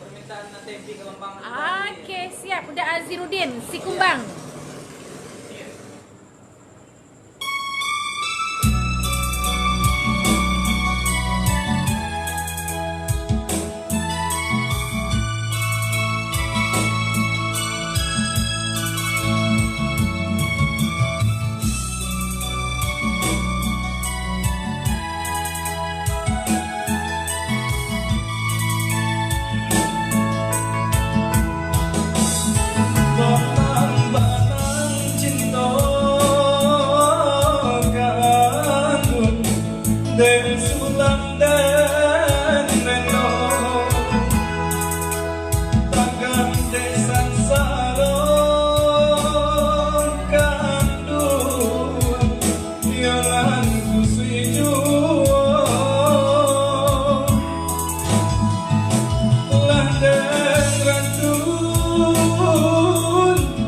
permintaan tempe ke Lembang. Oke, siap. Udah Azirudin, si kumbang. Dari sulam dan reno Tagang desan salon kandung Yalan kusui juo Landeng rantun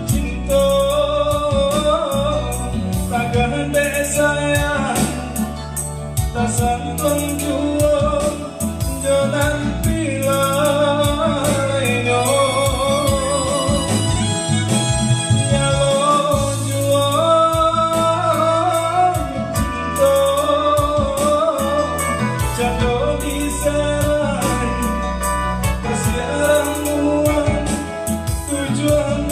cinta Tagang desaya Santun juang jalan pilaino Nyalo juang cinta Jatuh di serai Kesiaran muan tujuan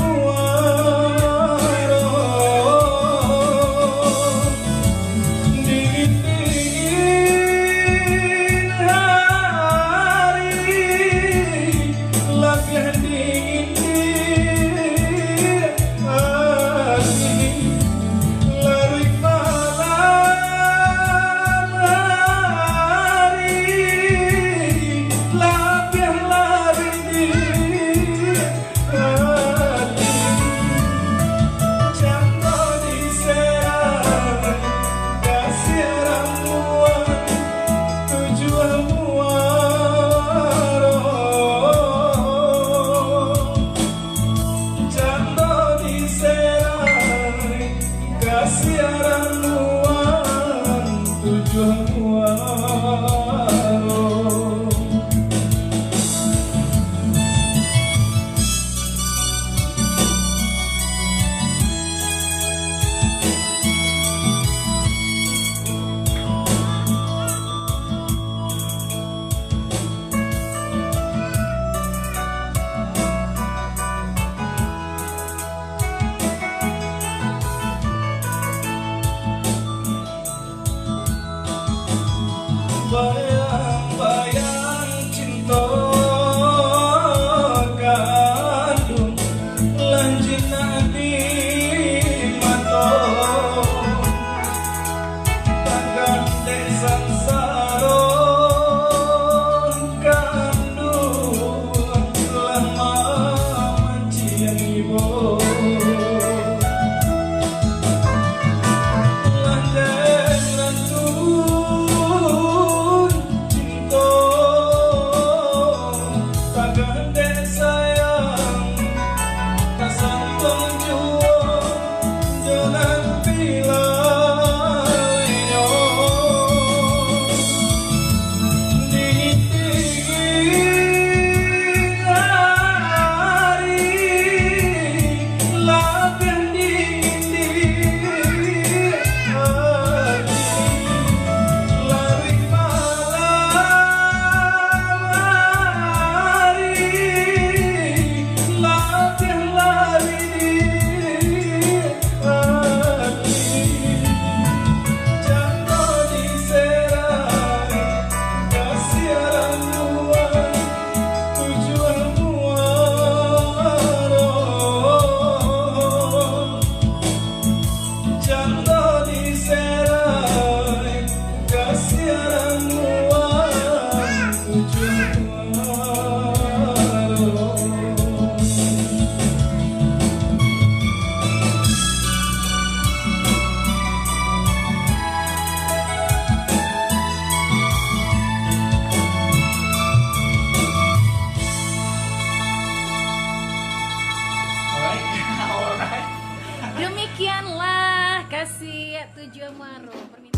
Kasiaran luar tujuan waro Bayang-bayang cinta kandung lanjina di mata Tagang desan saron kandung lama mancian ibu Landeng rantun sayang kasantong juang jalan pilaino dingin hari lapian dingin hati lari Demikianlah kasih tujuan waro.